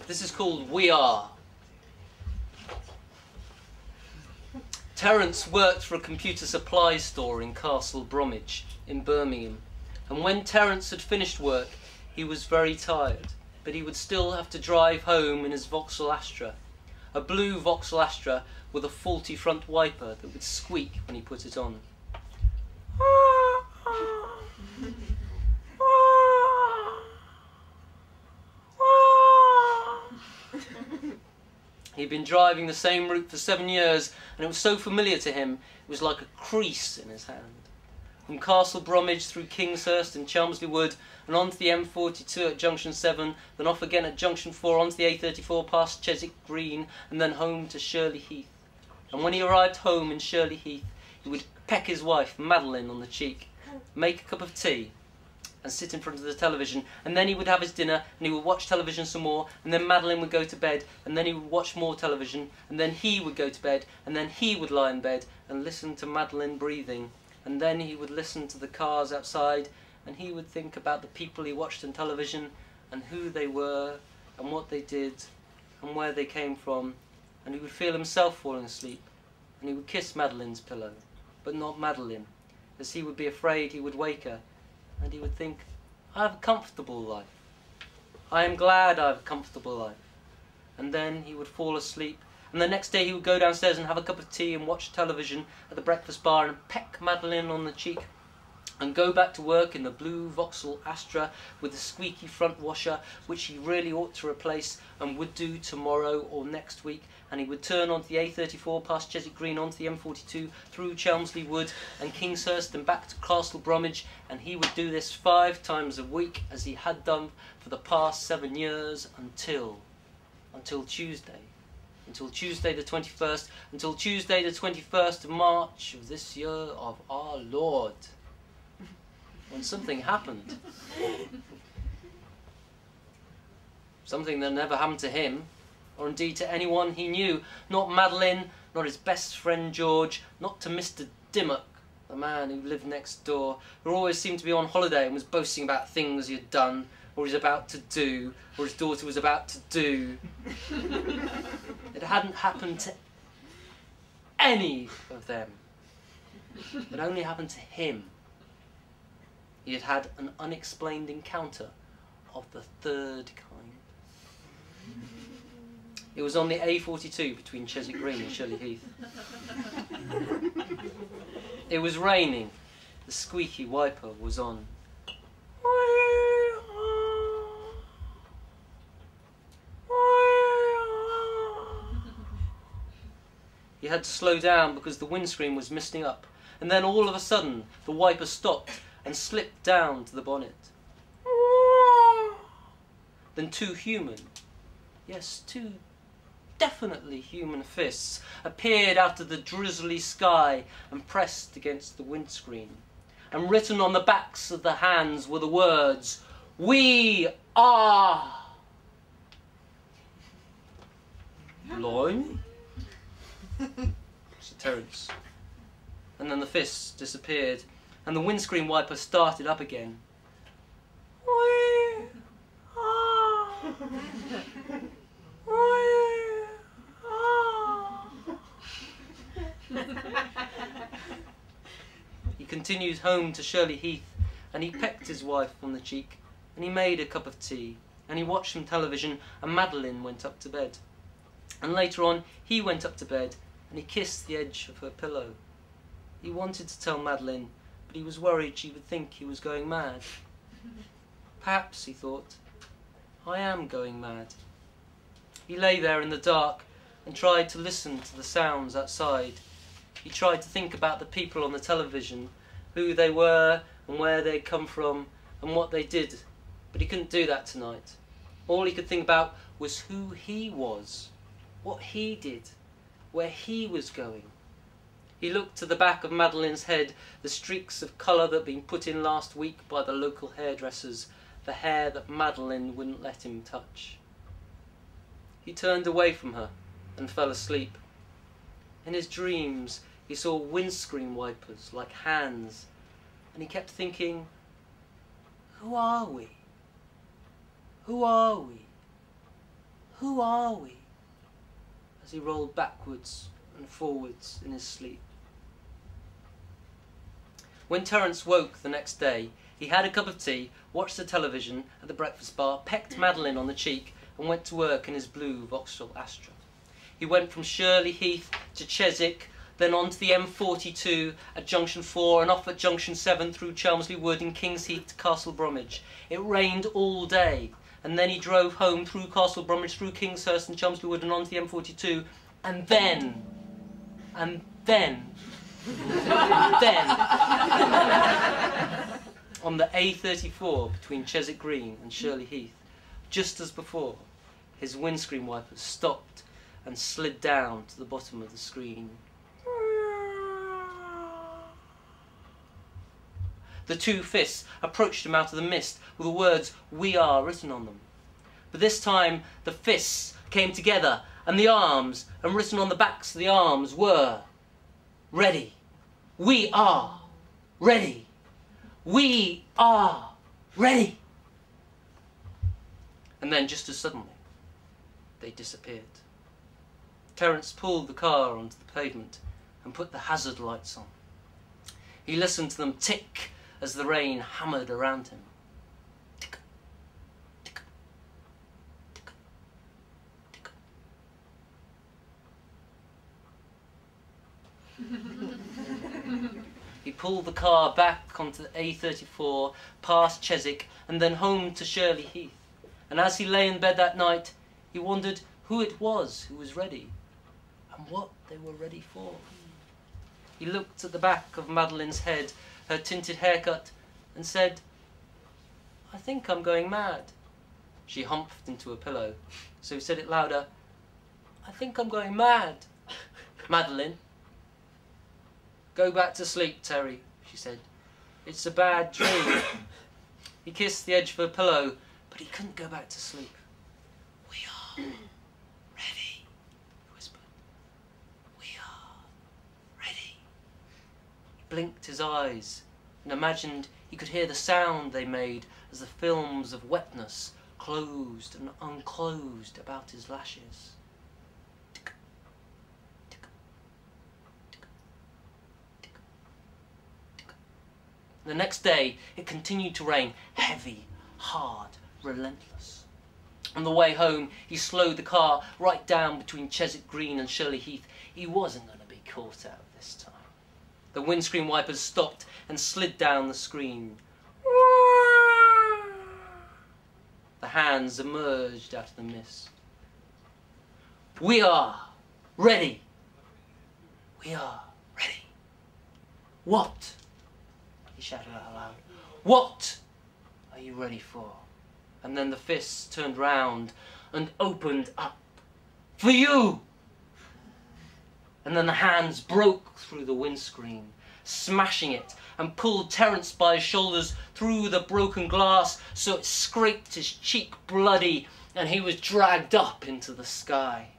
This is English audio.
This is called We Are. Terence worked for a computer supply store in Castle Bromwich in Birmingham, and when Terence had finished work he was very tired, but he would still have to drive home in his Vauxhall Astra, a blue Vauxhall Astra with a faulty front wiper that would squeak when he put it on. He'd been driving the same route for 7 years, and it was so familiar to him, it was like a crease in his hand. From Castle Bromwich through Kingshurst and Chelmsley Wood, and onto the M42 at Junction 7, then off again at Junction 4, onto the A34 past Chiswick Green, and then home to Shirley Heath. And when he arrived home in Shirley Heath, he would peck his wife, Madeline, on the cheek, make a cup of tea, and sit in front of the television, and then he would have his dinner, and he would watch television some more, and then Madeline would go to bed, and then he would watch more television, and then he would go to bed, and then he would lie in bed and listen to Madeline breathing, and then he would listen to the cars outside, and he would think about the people he watched on television, and who they were, and what they did, and where they came from, and he would feel himself falling asleep, and he would kiss Madeline's pillow, but not Madeline, as he would be afraid he would wake her, and he would think, I have a comfortable life. I am glad I have a comfortable life. And then he would fall asleep, and the next day he would go downstairs and have a cup of tea and watch television at the breakfast bar and peck Madeline on the cheek, and go back to work in the blue Vauxhall Astra with the squeaky front washer, which he really ought to replace and would do tomorrow or next week, and he would turn onto the A34 past Chiswick Green, onto the M42 through Chelmsley Wood and Kingshurst and back to Castle Bromwich, and he would do this 5 times a week as he had done for the past 7 years until Tuesday. Until Tuesday the 21st, until Tuesday the 21st of March of this year of our Lord, when something happened. Something that never happened to him, or indeed to anyone he knew. Not Madeline, not his best friend George, not to Mr. Dimmock, the man who lived next door, who always seemed to be on holiday and was boasting about things he had done, or was about to do, or his daughter was about to do. It hadn't happened to any of them. It only happened to him. He had had an unexplained encounter of the 3rd kind. It was on the A42 between Chiswick Green and Shirley Heath. It was raining. The squeaky wiper was on. He had to slow down because the windscreen was misting up, and then all of a sudden the wiper stopped and slipped down to the bonnet. Then 2 human, yes, 2 definitely human fists appeared out of the drizzly sky and pressed against the windscreen. And written on the backs of the hands were the words, "We are." Blimey, said Terence. And then the fists disappeared, and the windscreen wiper started up again. We are. We are. He continued home to Shirley Heath, and he pecked his wife on the cheek, and he made a cup of tea, and he watched some television, and Madeline went up to bed. And later on, he went up to bed, and he kissed the edge of her pillow. He wanted to tell Madeline, but he was worried she would think he was going mad. Perhaps, he thought, I am going mad. He lay there in the dark and tried to listen to the sounds outside. He tried to think about the people on the television, who they were and where they'd come from and what they did, but he couldn't do that tonight. All he could think about was who he was, what he did, where he was going. He looked to the back of Madeline's head, the streaks of colour that had been put in last week by the local hairdressers, the hair that Madeline wouldn't let him touch. He turned away from her and fell asleep. In his dreams he saw windscreen wipers like hands, and he kept thinking, who are we? Who are we? Who are we? As he rolled backwards and forwards in his sleep. When Terence woke the next day, he had a cup of tea, watched the television at the breakfast bar, pecked Madeline on the cheek, and went to work in his blue Vauxhall Astra. He went from Shirley Heath to Chiswick, then on to the M42 at Junction 4 and off at Junction 7 through Chelmsley Wood and King's Heath to Castle Bromwich. It rained all day, and then he drove home through Castle Bromwich, through Kingshurst and Chelmsley Wood and on to the M42, and then, on the A34 between Chiswick Green and Shirley Heath, just as before, his windscreen wipers stopped and slid down to the bottom of the screen. The two fists approached him out of the mist with the words, "We are," written on them. But this time the fists came together and the arms, and written on the backs of the arms were, "Ready. We are ready. We are ready." And then just as suddenly, they disappeared. Terence pulled the car onto the pavement and put the hazard lights on. He listened to them tick as the rain hammered around him. Tick, tick, tick, tick. He pulled the car back onto the A34, past Chiswick, and then home to Shirley Heath. And as he lay in bed that night, he wondered who it was who was ready, and what they were ready for. He looked at the back of Madeline's head, her tinted haircut, and said, "I think I'm going mad." She humphed into a pillow, so he said it louder, "I think I'm going mad." "Madeline." "Go back to sleep, Terry," she said. "It's a bad dream." He kissed the edge of her pillow, but he couldn't go back to sleep. "We are ready," he whispered. "We are ready." He blinked his eyes and imagined he could hear the sound they made as the films of wetness closed and unclosed about his lashes. Tick, tick, tick, tick, tick. The next day it continued to rain, heavy, hard, relentless. On the way home he slowed the car right down between Chiswick Green and Shirley Heath. He wasn't going to be caught out this time. The windscreen wipers stopped and slid down the screen. The hands emerged out of the mist. "We are ready. We are ready." "What?" he shouted out loud. "What are you ready for?" And then the fists turned round and opened up. "For you!" And then the hands broke through the windscreen, smashing it, and pulled Terence by his shoulders through the broken glass so it scraped his cheek bloody, and he was dragged up into the sky.